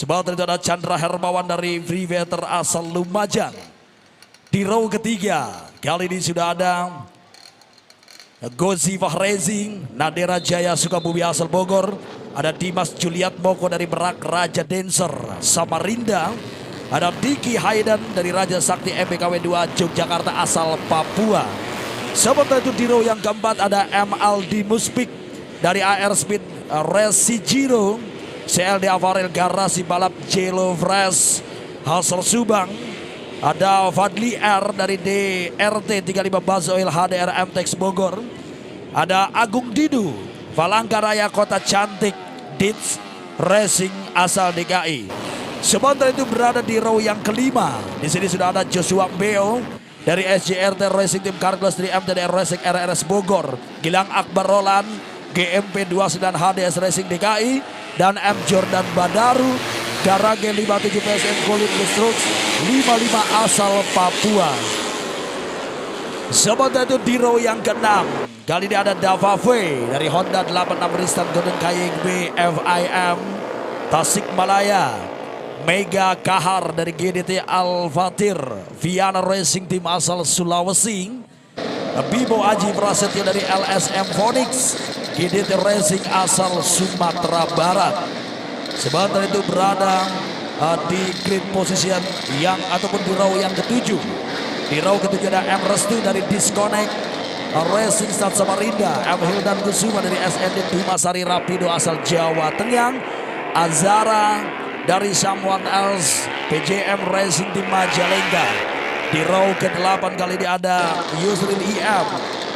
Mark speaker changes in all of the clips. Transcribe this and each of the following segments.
Speaker 1: Sementara itu ada Chandra Hermawan dari Freeweather asal Lumajang. Di row ketiga, kali ini sudah ada Gozi Fahrezi, Nadera Jaya Sukabumi asal Bogor. Ada Dimas Juliat Moko dari Merak Raja Dancer Samarinda. Ada Diki Haidan dari Raja Sakti MBKW 2 Yogyakarta asal Papua. Sementara itu di row yang keempat ada M. Aldi Muspik dari AR Speed Resijiro. CLD Avarel Garasi Balap Jelo Fresh Hasil Subang. Ada Fadli R dari DRT 35 Bazoil HDR MTX Bogor. Ada Agung Didu Valangka Raya Kota Cantik Dits Racing asal DKI. Sementara itu berada di row yang kelima. Di sini sudah ada Joshua Beo dari SJRT Racing Team Carglass 3 MTDR Racing RRS Bogor. Gilang Akbar Roland GMP 29 HDS Racing DKI. Dan M. Jordan Badaru Garage 57 PSM Kulit Lustrux 55 asal Papua. Sementara itu di row yang keenam, kali ini ada Dava V dari Honda 86 Ristan Golden Kayeng BFIM Tasikmalaya. Mega Kahar dari GDT Al-Fatir Viana Racing Team asal Sulawesi. Bimo Aji Prasetyo dari LSM Phoenix GDT Racing asal Sumatera Barat. Sementara itu berada di grid position yang ataupun di row yang ketujuh. Di row ketujuh ada M. Restu dari Disconnect Racing Start Samarinda. M. Hildan Kusuma dari SND Bimasari Rapido asal Jawa Tengah. Azara dari Someone Else PJM Racing Team Majalengka. Di row ke-8 kali ini ada Yusril IM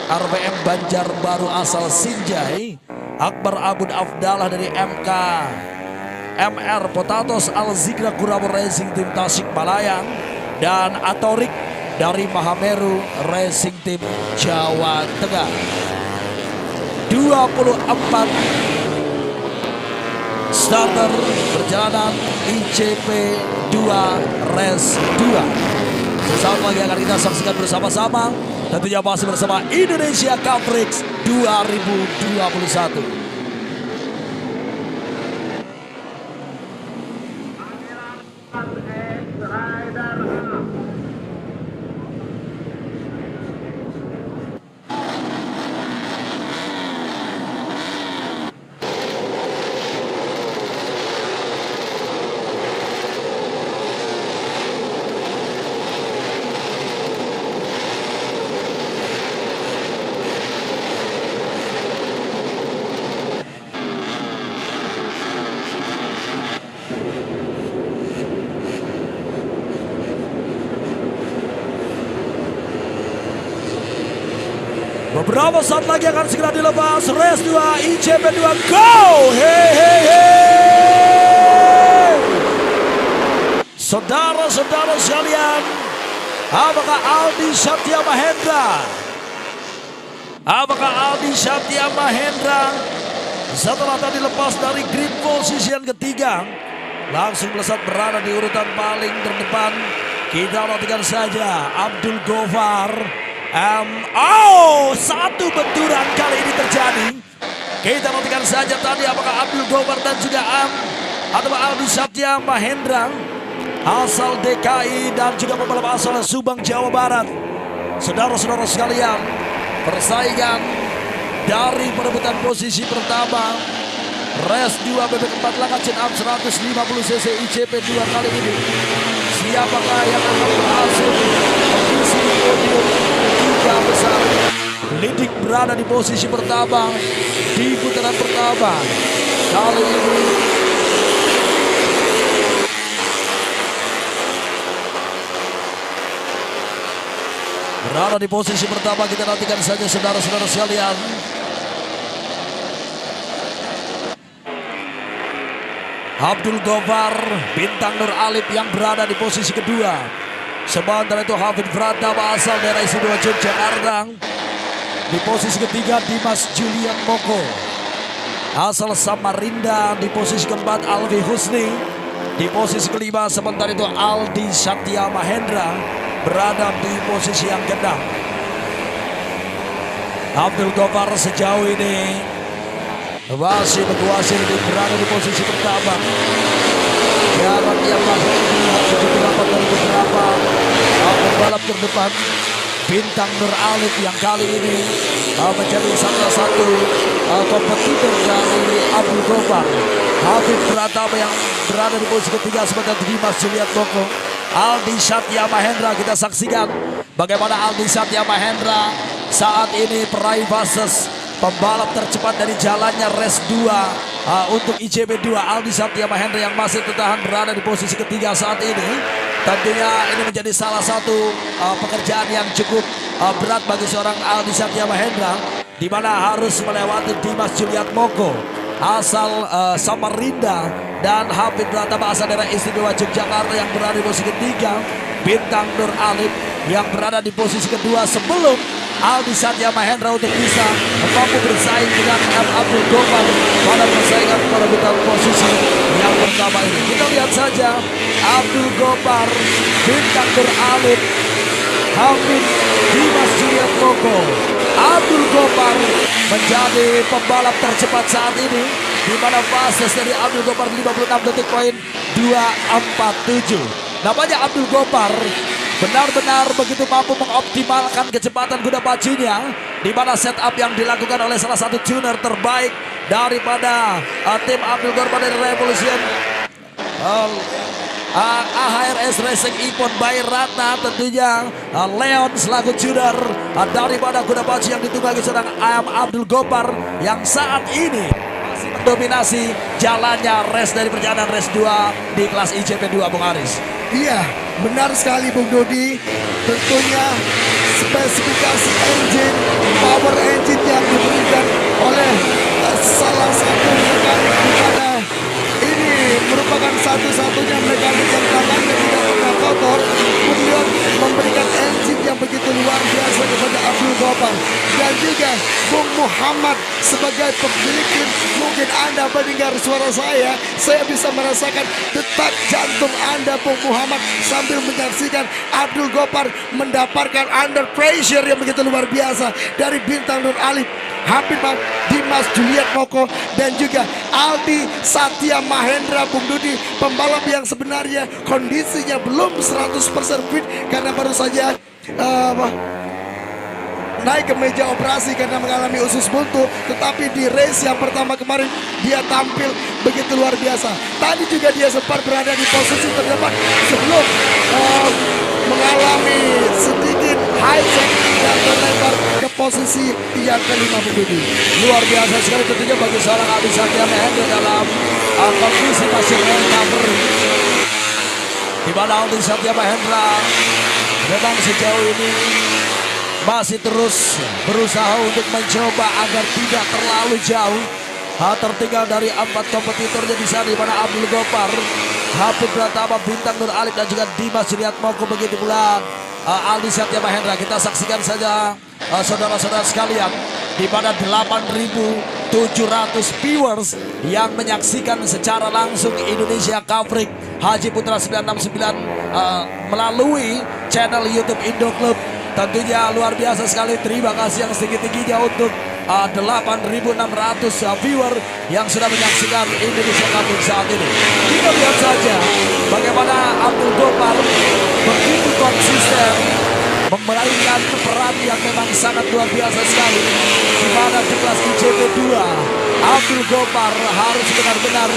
Speaker 1: RVM Banjarbaru asal Sinjai. Akbar Abud Afdalah dari MK MR Potatos Al Zigra Kurawa Racing Team Tasikmalaya. Dan Atorik dari Mahameru Racing Team Jawa Tengah. 24 starter perjalanan ICP 2 Race 2. Sesaat lagi akan kita saksikan bersama-sama. Tentunya masih bersama Indonesia Cup Prix 2021. Beberapa saat lagi akan segera dilepas race 2 ICP 2 go! Hey hey hey! Saudara-saudara sekalian, apakah Aldi Satya Mahendra? Setelah tadi lepas dari grid position ketiga, langsung melesat berada di urutan paling terdepan. Kita perhatikan saja Abdul Gofar. Satu benturan kali ini terjadi. Kita nantikan saja tadi apakah Abdul Gofar dan juga atau Aldi Satya Mahendra asal DKI dan juga pembalap asal Subang Jawa Barat. Saudara-saudara sekalian, persaingan dari perebutan posisi pertama race 2 bebek 4 Langkacin Am 150cc ICP 2 kali ini. Siapakah yang akan berhasil mengisi podium tiga besar? Lidik berada di posisi pertama di putaran pertama kali ini. Berada di posisi pertama, kita nantikan saja saudara-saudara sekalian. Abdul Gofar, Bintang Nur Alip yang berada di posisi kedua. Sementara itu Hafid Pratama asal daerah istimewa Yogyakarta. Di posisi ketiga Dimas Julian Moko asal Samarinda. Di posisi keempat Alvi Husni. Di posisi kelima sementara itu Aldi Satya Mahendra berada di posisi yang keenam. Abdul Gofar sejauh ini masih menguasai berada di posisi pertama. Jarak yang masih cukup rapat dari beberapa pembalap terdepan. Bintang Nur Alif yang kali ini menjadi salah satu kompetitor dari Abdul Gopar. Habib Pratama yang berada di posisi ketiga, sementara Dimas Juliet Moko. Aldi Satya Mahendra, kita saksikan bagaimana Aldi Satya Mahendra saat ini peraih basis pembalap tercepat dari jalannya race 2 untuk ICB 2. Aldi Satya Mahendra yang masih tertahan berada di posisi ketiga saat ini. Tentunya ini menjadi salah satu pekerjaan yang cukup berat bagi seorang Aldi Satya Mahendra, di mana harus melewati Dimas Juliet Moko asal Samarinda dan Habib Pratama asal daerah istimewa Yogyakarta yang berada di posisi ketiga. Bintang Nur Alif yang berada di posisi kedua sebelum Aldi Satya Mahendra untuk bisa mampu bersaing dengan Abdul Gopar pada persaingan perebutan posisi yang pertama ini. Kita lihat saja Abdul Gopar, Bintang Nur Alif, Habib, Dimas Juliet Moko. Abdul Gopar menjadi pembalap tercepat saat ini, di mana basis dari Abdul Gopar 56 detik poin 247. Namanya Abdul Gopar benar-benar begitu mampu mengoptimalkan kecepatan kuda pacunya, di mana setup yang dilakukan oleh salah satu tuner terbaik daripada tim Abdul Gopar dari Revolution AHRS Racing Ipon by Ratna, tentunya Leon selaku tuner daripada kuda pacu yang ditunggangi seorang Abdul Gopar yang saat ini masih mendominasi jalannya race dari perjalanan race 2 di kelas ICP 2, Bung Aris.
Speaker 2: Iya, benar sekali Bung Dodi. Tentunya spesifikasi engine, power engine yang diberikan oleh salah satu mekanik di mana ini merupakan satu-satunya mekanik yang tangannya tidak pernah kotor. Kemudian memberikan engine yang begitu luar biasa kepada Abdul Gopar. Dan juga Bung Muhammad sebagai pemilik tim, mungkin Anda mendengar suara saya bisa merasakan detak jantung Anda Bung Muhammad sambil menyaksikan Abdul Gopar mendapatkan under pressure yang begitu luar biasa dari Bintang Nur Alif, Habib, Dimas Juliet Moko, dan juga Aldi Satya Mahendra. Bung Dudi, pembalap yang sebenarnya kondisinya belum 100% fit karena baru saja naik ke meja operasi karena mengalami usus buntu. Tetapi di race yang pertama kemarin dia tampil begitu luar biasa. Tadi juga dia sempat berada di posisi terdepan sebelum mengalami sedikit hijack dan terlempar ke posisi yang kelima. Begitu
Speaker 1: luar biasa sekali tentunya bagi seorang Aldi Satya Mahendra dalam kondisi masih recovery, di mana Aldi Satya Mahendra memang sejauh ini masih terus berusaha untuk mencoba agar tidak terlalu jauh tertinggal dari 4 kompetitornya di sana, di mana Abdul Gopar, Habib Pratama, Bintang Nur Alif, dan juga Dimas Juliet Moko, begitu pula Aldi Satya Mahendra. Kita saksikan saja saudara-saudara sekalian, di mana 8.700 viewers yang menyaksikan secara langsung Indonesia Coverage Haji Putra 969 melalui channel YouTube Indo Club. Tentunya luar biasa sekali. Terima kasih yang setinggi-tingginya untuk 8.600 viewer yang sudah menyaksikan Indonesia Coverage saat ini. Kita lihat saja bagaimana Abdul Gopar begitu konsisten memainkan peran yang memang sangat luar biasa sekali, di mana di kelas ICP 2 Abdul Gopar harus benar-benar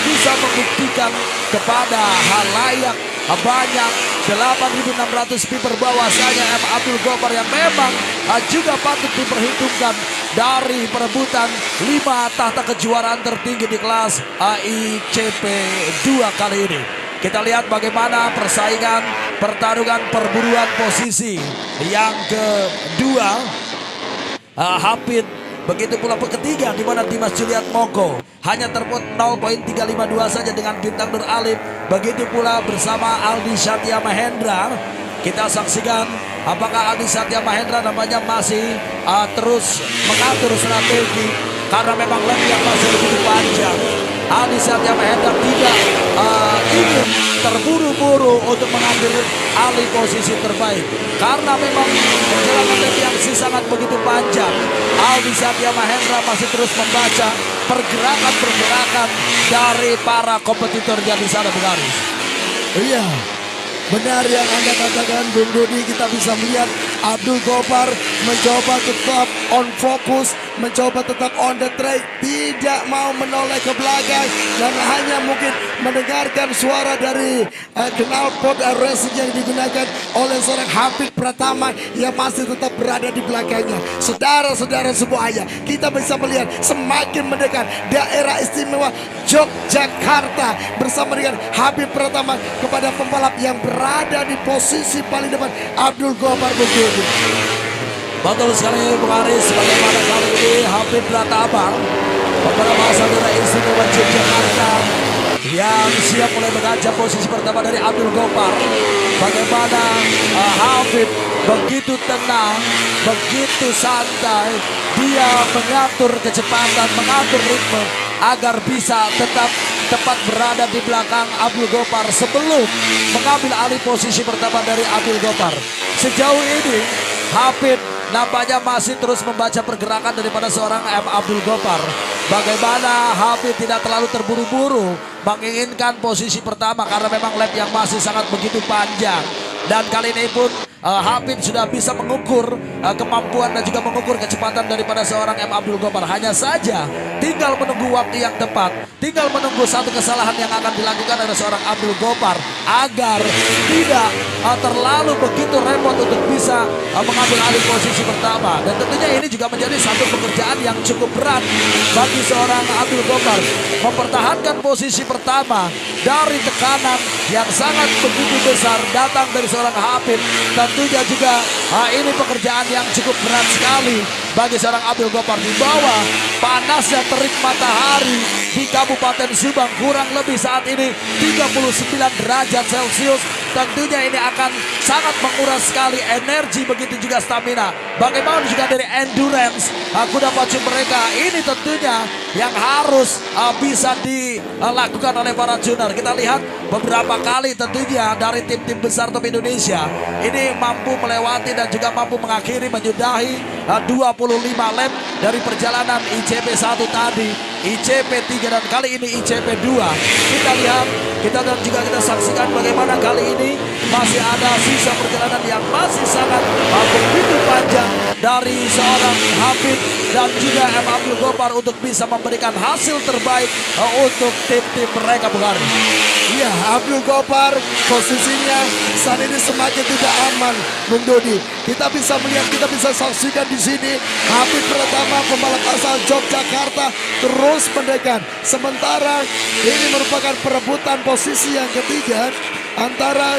Speaker 1: bisa membuktikan kepada halayak banyak 8.600 viewer bahwasanya Abdul Gopar yang memang juga patut diperhitungkan dari perebutan 5 tahta kejuaraan tertinggi di kelas ICP 2 kali ini. Kita lihat bagaimana persaingan, pertarungan, perburuan posisi yang kedua Habib, begitu pula ketiga di mana Dimas Juliet Moko hanya terput 0.352 saja dengan Bintang Nur Alif. Begitu pula bersama Aldi Satya Mahendra. Kita saksikan apakah Aldi Satya Mahendra namanya masih terus mengatur strategi, karena memang lagi yang masih begitu panjang. Aldi Satya Mahendra tidak ingin terburu-buru untuk mengambil alih posisi terbaik, karena memang perjalanan yang sangat begitu panjang. Aldi Satya Mahendra masih terus membaca pergerakan-pergerakan dari para kompetitornya di sana, Bung Aris.
Speaker 2: Iya, benar yang Anda katakan Bung Dodi. Kita bisa melihat Abdul Gopar mencoba tetap on fokus, mencoba tetap on the track, tidak mau menoleh ke belakang dan hanya mungkin mendengarkan suara dari knalpot racing yang digunakan oleh seorang Habib Pratama yang masih tetap berada di belakangnya. Saudara-saudara semuanya, kita bisa melihat semakin mendekat daerah istimewa Yogyakarta bersama dengan Habib Pratama kepada pembalap yang berada di posisi paling depan, Abdul Gopar.
Speaker 1: Betul sekali Bung Aris, bagaimana kali ini Habib Pratama beberapa saudara istimewa Yogyakarta yang siap mulai mengancam posisi pertama dari Abdul Gopar. Bagaimana Habib begitu tenang, begitu santai, dia mengatur kecepatan, mengatur ritme agar bisa tetap tepat berada di belakang Abdul Gopar sebelum mengambil alih posisi pertama dari Abdul Gopar. Sejauh ini Habib nampaknya masih terus membaca pergerakan daripada seorang Abdul Gopar. Bagaimana Habib tidak terlalu terburu-buru menginginkan posisi pertama karena memang lap yang masih sangat begitu panjang. Dan kali ini pun Habib sudah bisa mengukur kemampuan dan juga mengukur kecepatan daripada seorang Abdul Gopar. Hanya saja tinggal menunggu waktu yang tepat, tinggal menunggu satu kesalahan yang akan dilakukan oleh seorang Abdul Gopar agar tidak terlalu begitu repot untuk bisa mengambil alih posisi pertama. Dan tentunya ini juga menjadi satu pekerjaan yang cukup berat bagi seorang Abdul Gopar, mempertahankan posisi pertama dari tekanan yang sangat begitu besar datang dari seorang Habib. Tentunya juga ini pekerjaan yang cukup berat sekali bagi seorang Abdul Gopar di bawah panasnya terik matahari di Kabupaten Subang, kurang lebih saat ini 39 derajat Celcius. Tentunya ini akan sangat menguras sekali energi, begitu juga stamina. Bagaimana juga dari endurance kuda pacu mereka, ini tentunya yang harus bisa dilakukan oleh para junior. Kita lihat beberapa kali tentunya dari tim-tim besar top Indonesia ini mampu melewati dan juga mampu mengakhiri, menyudahi 25 lap dari perjalanan ICP 1 tadi, ICP 3 dan kali ini ICP 2. Kita lihat, dan juga kita saksikan bagaimana kali ini masih ada sisa perjalanan yang masih sangat begitu panjang dari seorang Habib dan juga Abdul Gopar untuk bisa memberikan hasil terbaik untuk tim-tim mereka, Bung Ari.
Speaker 2: Iya, Abdul Gopar posisinya saat ini semakin tidak aman, Bung Dodi. Kita bisa melihat, kita bisa saksikan di sini Habib Pratama, pembalap asal Yogyakarta, terus mendekat. Sementara ini merupakan perebutan posisi yang ketiga antara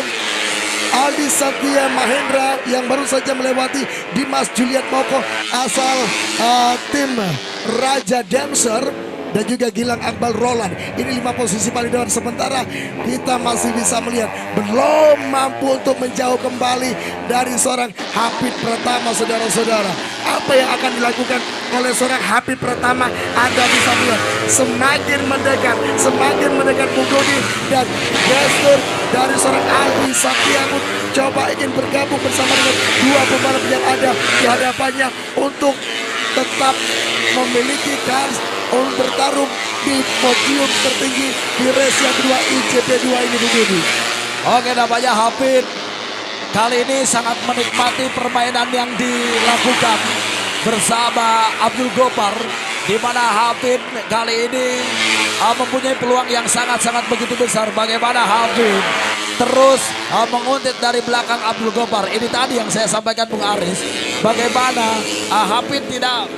Speaker 2: Aldi Satya Mahendra yang baru saja melewati Dimas Juliet Moko asal tim Raja Dancer, dan juga Gilang Akbal Roland. Ini 5 posisi paling depan. Sementara kita masih bisa melihat belum mampu untuk menjauh kembali dari seorang Habib Pratama, saudara-saudara. Apa yang akan dilakukan oleh seorang Habib Pratama, Anda bisa melihat semakin mendekat Bung Dodi, dan gestur dari seorang Aldi Satya coba ingin bergabung bersama dengan dua pembalap yang ada di hadapannya untuk tetap memiliki kans untuk bertarung di podium tertinggi di race yang kedua ICP 2 ini, Bung Dodi.
Speaker 1: Oke, nampaknya Habib kali ini sangat menikmati permainan yang dilakukan bersama Abdul Gopar, di mana Habib kali ini mempunyai peluang yang sangat-sangat begitu besar. Bagaimana Habib terus menguntit dari belakang Abdul Gopar. Ini tadi yang saya sampaikan, Bung Aris, bagaimana Habib tidak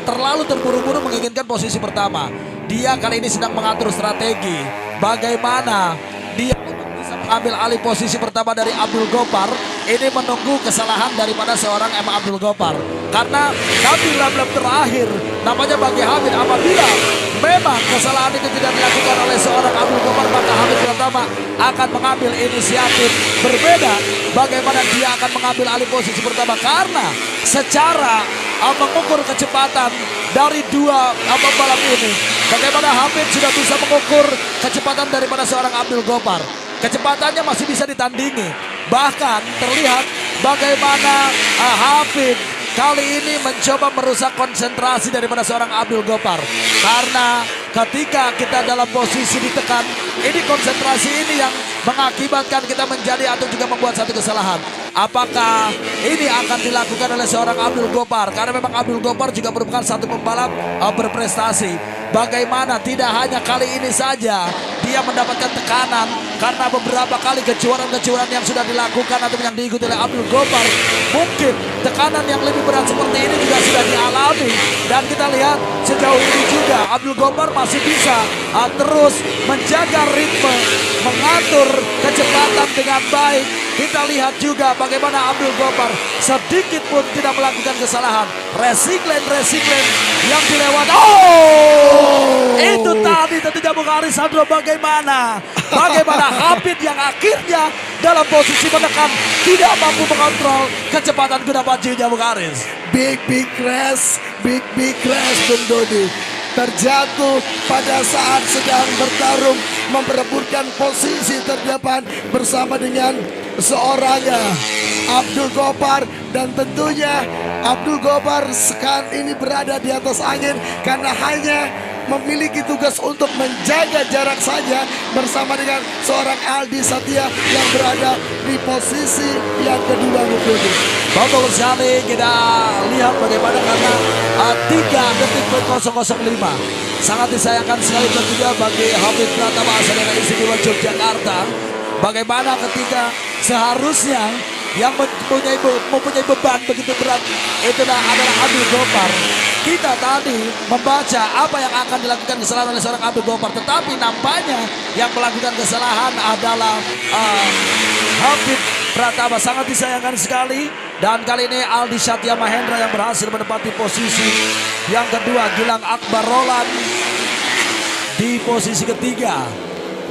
Speaker 1: terlalu terburu-buru menginginkan posisi pertama. Dia kali ini sedang mengatur strategi bagaimana dia bisa mengambil alih posisi pertama dari Abdul Gopar. Ini menunggu kesalahan daripada seorang Abdul Gopar, karena nanti lap-lap terakhir nampaknya bagi Habib, apabila memang kesalahan itu tidak dilakukan oleh seorang Abdul Gopar, maka Habib Pratama akan mengambil inisiatif berbeda bagaimana dia akan mengambil alih posisi pertama, karena secara mengukur kecepatan dari dua pembalap ini, bagaimana Habib sudah bisa mengukur kecepatan daripada seorang Abdul Gopar. Kecepatannya masih bisa ditandingi. Bahkan terlihat bagaimana Habib kali ini mencoba merusak konsentrasi daripada seorang Abdul Gopar. Karena ketika kita dalam posisi ditekan, ini konsentrasi ini yang mengakibatkan kita menjadi atau juga membuat satu kesalahan. Apakah ini akan dilakukan oleh seorang Abdul Gopar? Karena memang Abdul Gopar juga merupakan satu pembalap berprestasi. Bagaimana tidak hanya kali ini saja dia mendapatkan tekanan karena beberapa kali kejuaraan-kejuaraan yang sudah dilakukan atau yang diikuti oleh Abdul Gopar. Mungkin tekanan yang lebih berat seperti ini juga sudah dialami. Dan kita lihat sejauh ini juga Abdul Gopar masih bisa terus menjaga ritme, mengatur kecepatan dengan baik. Kita lihat juga bagaimana Abdul Gopar sedikit pun tidak melakukan kesalahan. Racing lane yang dilewati. Itu tadi tentunya Bung Arisandro, bagaimana Hafid yang akhirnya dalam posisi menekan tidak mampu mengontrol kecepatan kuda pacunya Bung Aris.
Speaker 2: Big crash Bung Dodi. Terjatuh pada saat sedang bertarung memperebutkan posisi terdepan bersama dengan seorang Abdul Gopar. Dan tentunya Abdul Gopar sekarang ini berada di atas angin karena hanya memiliki tugas untuk menjaga jarak saja bersama dengan seorang Aldi Satya yang berada di posisi yang kedua.
Speaker 1: Betul sekali, kita lihat bagaimana karena 3.005 sangat disayangkan sekali tentunya bagi Hafid Pratama asal dari istimewa Yogyakarta. Bagaimana ketika seharusnya yang mempunyai beban begitu berat itulah adalah Abdul Gopar. Kita tadi membaca apa yang akan dilakukan kesalahan oleh seorang Abdul Gopar, tetapi nampaknya yang melakukan kesalahan adalah Hafid Pratama. Sangat disayangkan sekali. Dan kali ini Aldi Satya Mahendra yang berhasil menempati posisi yang kedua. Gilang Akbar Roland di posisi ketiga.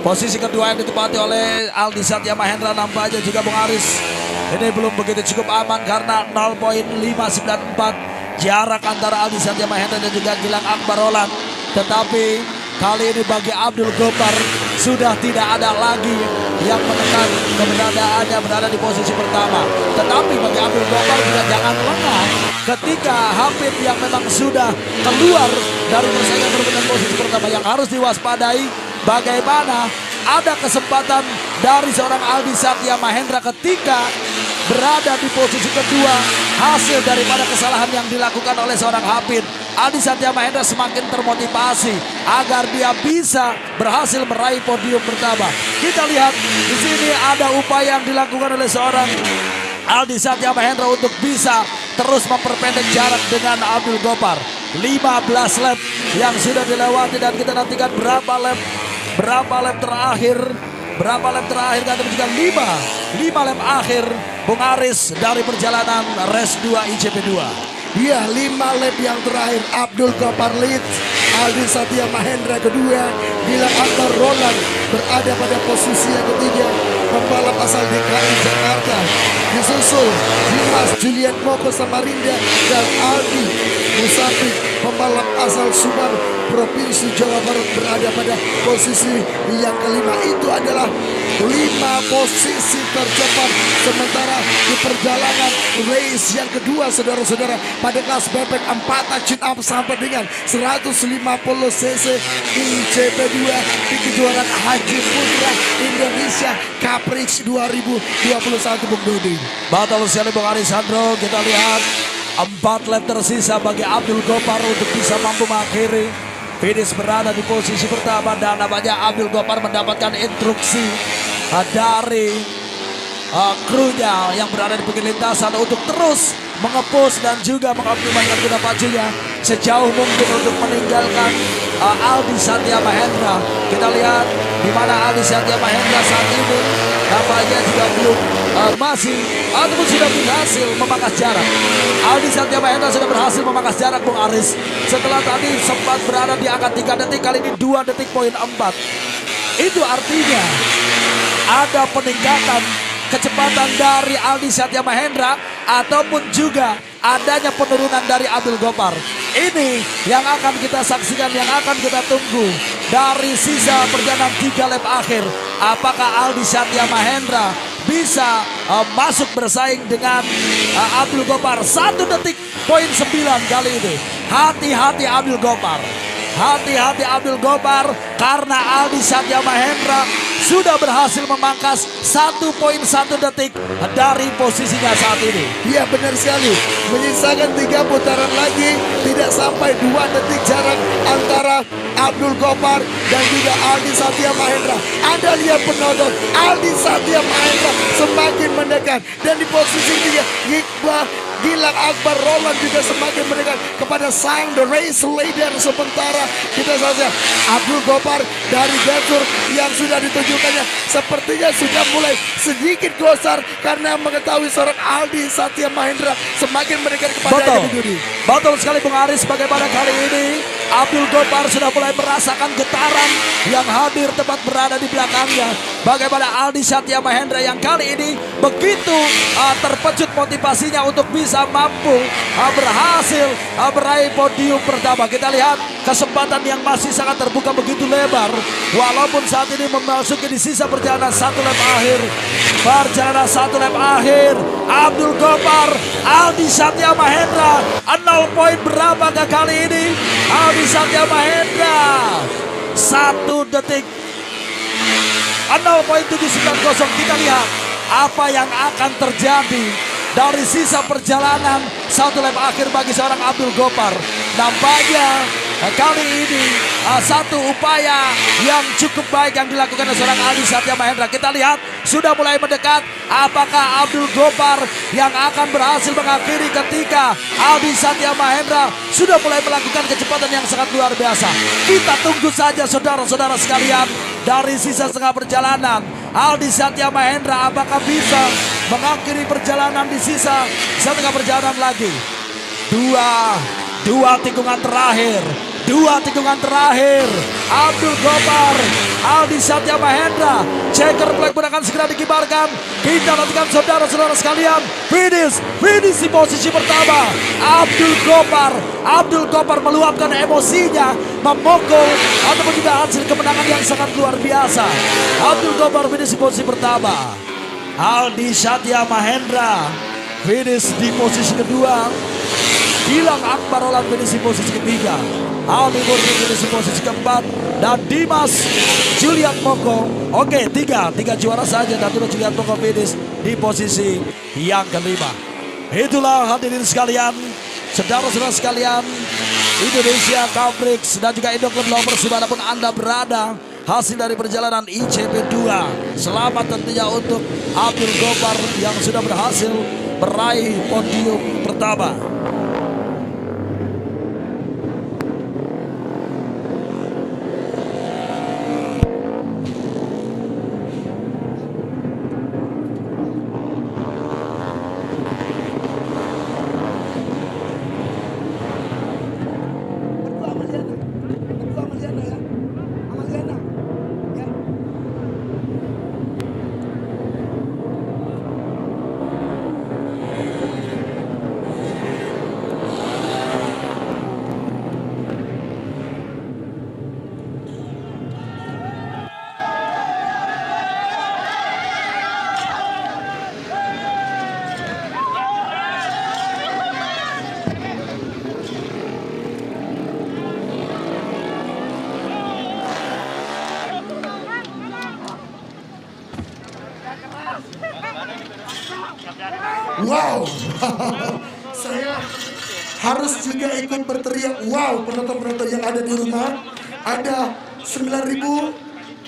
Speaker 1: Posisi kedua yang ditempati oleh Aldi Satya Mahendra nampaknya juga Bung Aris ini belum begitu cukup aman karena 0.594 jarak antara Aldi Satya Mahendra dan juga Gilang Akbar Roland. Tetapi kali ini bagi Abdul Gopar sudah tidak ada lagi yang menekan keberadaannya berada di posisi pertama. Tetapi bagi Abdul Gopar juga jangan lengah ketika Hafid yang memang sudah keluar dari persaingan berebutan posisi pertama. Yang harus diwaspadai bagaimana ada kesempatan dari seorang Aldi Satya Mahendra ketika berada di posisi kedua hasil daripada kesalahan yang dilakukan oleh seorang Hafid. Aldi Satya Mahendra semakin termotivasi agar dia bisa berhasil meraih podium pertama. Kita lihat di sini ada upaya yang dilakukan oleh seorang Aldi Satya Mahendra untuk bisa terus memperpendek jarak dengan Abdul Gopar. 15 lap yang sudah dilewati dan kita nantikan berapa lap terakhir. Berapa lap terakhir kata juga 5 lap akhir Bung Aris dari perjalanan race 2 ICP2.
Speaker 2: Iya, 5 lap yang terakhir Abdul Gopar lead, Aldi Satya Mahendra kedua, Gilang Akbar Roland berada pada posisi yang ketiga. Pembalap asal DKI Jakarta disusul Dimas Julian Moko Samarinda dan Aldi Musafik pembalap asal Subang Provinsi Jawa Barat berada pada posisi yang kelima. Itu adalah 5 posisi tercepat sementara di perjalanan race yang kedua saudara-saudara pada kelas bebek 4 tune up sampai dengan 150 cc ICP2 di kejuaraan Haji Putra Indonesia Caprix 2021 Bung Dodi.
Speaker 1: Betul sekali Bung Arisandro, kita lihat 4 lap tersisa bagi Abdul Gopar untuk bisa mampu mengakhiri finish berada di posisi pertama. Dan namanya Abdul Gopar mendapatkan instruksi dari krunya yang berada di pinggir lintasan untuk terus mengepus dan juga mengoptimalkan kuda pacunya sejauh mungkin untuk meninggalkan Aldi Satya Mahendra. Kita lihat di mana Aldi Satya Mahendra saat ini nampaknya juga belum masih ataupun sudah berhasil memangkas jarak. Aldi Satya Mahendra sudah berhasil memangkas jarak Bung Aris setelah tadi sempat berada di angka 3 detik, kali ini 2 detik poin 4. Itu artinya ada peningkatan kecepatan dari Aldi Satya Mahendra ataupun juga adanya penurunan dari Abdul Gopar. Ini yang akan kita saksikan, yang akan kita tunggu dari sisa perjalanan 3 lap akhir. Apakah Aldi Satya Mahendra bisa masuk bersaing dengan Abdul Gopar. 1 detik poin 9 kali ini. Hati-hati Abdul Gopar. Hati-hati Abdul Gopar karena Aldi Satya Mahendra sudah berhasil memangkas 1.1 detik dari posisinya saat ini.
Speaker 2: Iya benar sekali. Menyisakan 3 putaran lagi, tidak sampai 2 detik jarak antara Abdul Gopar dan juga Aldi Satya Mahendra. Anda lihat penonton, Aldi Satya Mahendra semakin mendekat dan di posisi 3 Gilang Akbar Roland juga semakin mendekat kepada sang the race leader. Sementara kita saja Abdul Gopar dari Gansur yang sudah ditunjukkannya sepertinya sudah mulai sedikit gosar karena mengetahui seorang Aldi Satya Mahendra semakin mendekat kepada Judi.
Speaker 1: Betul sekali Bung Aris, bagaimana kali ini Abdul Gopar sudah mulai merasakan getaran yang hadir tepat berada di belakangnya. Bagaimana Aldi Satya Mahendra yang kali ini begitu terpecut motivasinya untuk bisa mampu berhasil meraih podium pertama. Kita lihat kesempatan yang masih sangat terbuka begitu lebar. Walaupun saat ini memasuki di sisa perjalanan 1 lap akhir. Perjalanan 1 lap akhir. Abdul Gopar, Aldi Satya Mahendra 0 poin berapa kali ini? Aldi Satya Mahendra 1 detik 0.790. Kita lihat apa yang akan terjadi dari sisa perjalanan 1 lap akhir bagi seorang Abdul Gopar. Nampaknya kali ini satu upaya yang cukup baik yang dilakukan oleh seorang Aldi Satya Mahendra. Kita lihat sudah mulai mendekat. Apakah Abdul Gopar yang akan berhasil mengakhiri ketika Aldi Satya Mahendra sudah mulai melakukan kecepatan yang sangat luar biasa. Kita tunggu saja saudara-saudara sekalian. Dari sisa setengah perjalanan, Aldi Satya Mahendra apakah bisa mengakhiri perjalanan di sisa setengah perjalanan lagi. Dua tikungan terakhir. 2 tikungan terakhir. Abdul Gopar, Aldi Satya Mahendra. Checker flag pun akan segera dikibarkan. Kita nantikan saudara-saudara sekalian. Finish di posisi pertama. Abdul Gopar meluapkan emosinya, memukul ataupun juga hasil kemenangan yang sangat luar biasa. Abdul Gopar finish di posisi pertama. Aldi Satya Mahendra finish di posisi kedua. Gilang Akbar Roland finish di posisi ketiga. Aldi Murni finish di posisi keempat. Dan Dimas Julian Moko. Oke, tiga juara saja. Dan Dimas Julian Moko finish di posisi yang kelima. Itulah hadirin sekalian, saudara-saudara sekalian, Indonesia Cabrix dan juga Indo Club Lovers dimanapun Anda berada. Hasil dari perjalanan ICP 2. Selamat tentunya untuk Abdul Gopar yang sudah berhasil meraih podium pertama.
Speaker 2: Wow, saya harus juga ikut berteriak wow. Penonton-penonton yang ada di rumah, ada 9.000,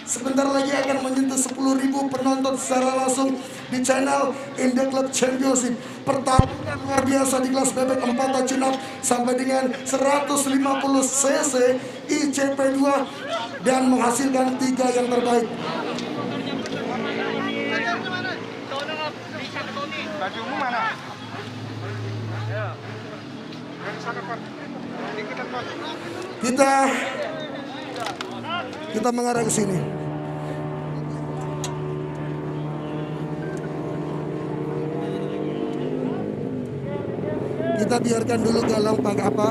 Speaker 2: sebentar lagi akan menyentuh 10.000 penonton secara langsung di channel Indo Club Championship. Pertarungan luar biasa di kelas bebek 4 touch-up sampai dengan 150 cc ICP 2 dan menghasilkan 3 yang terbaik.
Speaker 3: Bajumu mana?
Speaker 2: Kita mengarah ke sini. Kita biarkan dulu Galang pakai apa?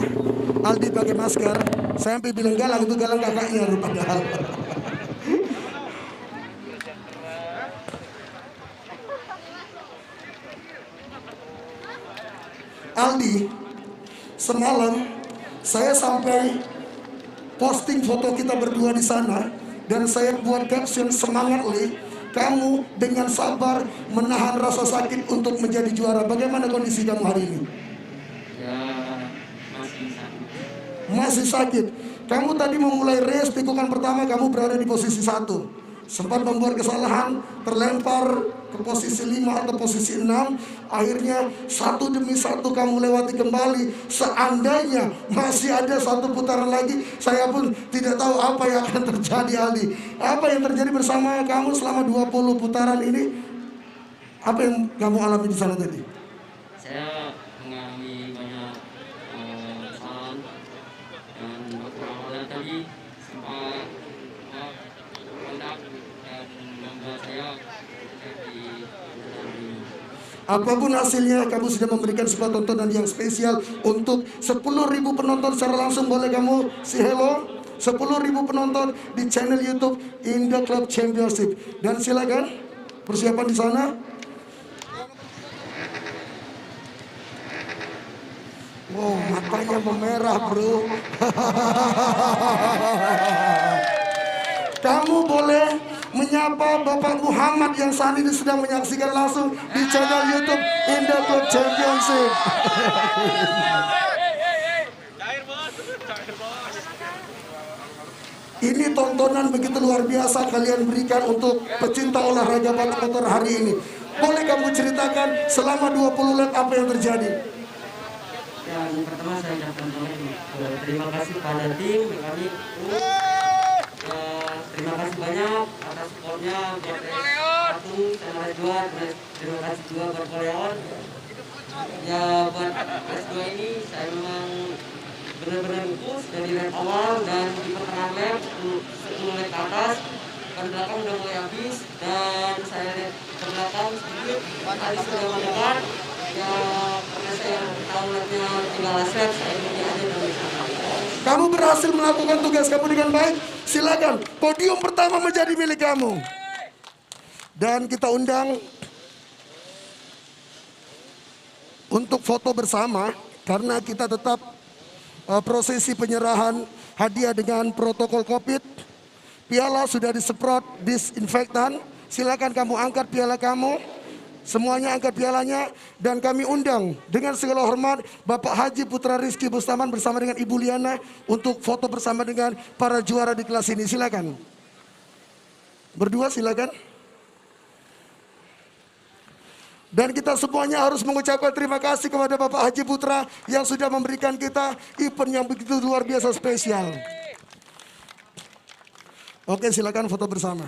Speaker 2: Aldi pakai masker. Saya sampai bilang Galang itu Galang kakaknya padahal. Aldi, semalam saya sampai posting foto kita berdua di sana dan saya buat caption semangat Li, kamu dengan sabar menahan rasa sakit untuk menjadi juara. Bagaimana kondisi kamu hari ini?
Speaker 4: Ya, masih sakit.
Speaker 2: Masih sakit. Kamu tadi memulai race tikungan pertama kamu berada di posisi 1. Sempat membuat kesalahan, terlempar ke posisi 5 atau posisi 6. Akhirnya satu demi satu kamu lewati kembali. Seandainya masih ada satu putaran lagi, saya pun tidak tahu apa yang akan terjadi, Aldi. Apa yang terjadi bersama kamu selama 20 putaran ini? Apa yang kamu alami di sana tadi?
Speaker 4: Saya mengalami banyak kesalahan dan awalnya tadi sempat kontak dan membuat saya jadi
Speaker 2: Apapun hasilnya, kamu sudah memberikan sebuah tontonan yang spesial untuk 10.000 penonton secara langsung. Boleh kamu say hello 10.000 penonton di channel YouTube Indo Club Championship. Dan silakan persiapan di sana. Wow, matanya memerah, bro. Kamu boleh menyapa Bapak Muhammad yang saat ini sedang menyaksikan langsung di channel YouTube Indo Club Championship. Ini tontonan begitu luar biasa kalian berikan untuk pecinta olahraga balap motor hari ini. Boleh kamu ceritakan selama 20 lap apa yang terjadi?
Speaker 4: yang pertama saya ucapkan terima kasih pada tim kami. Terima kasih banyak atas supportnya buat satu sama race 2. Terima kasih juga buat Koleon. Ya buat race 2 ini saya memang benar-benar push dari lap awal dan di pertengahan lap 10 lap ke atas. Kan belakang udah mulai habis dan saya lihat ke belakang sedikit tadi sudah mendekat. Ya karena saya tahu lapnya tinggal last lap, saya ini aja dari sana.
Speaker 2: Kamu berhasil melakukan tugas kamu dengan baik. Silakan, podium pertama menjadi milik kamu. Dan kita undang untuk foto bersama karena kita tetap prosesi penyerahan hadiah dengan protokol COVID. Piala sudah disemprot disinfektan. Silakan kamu angkat piala kamu. Semuanya angkat pialanya dan kami undang dengan segala hormat Bapak Haji Putra Rizky Bustaman bersama dengan Ibu Liana untuk foto bersama dengan para juara di kelas ini. Silakan. Berdua silakan. Dan kita semuanya harus mengucapkan terima kasih kepada Bapak Haji Putra yang sudah memberikan kita event yang begitu luar biasa spesial. Oke, silakan foto bersama.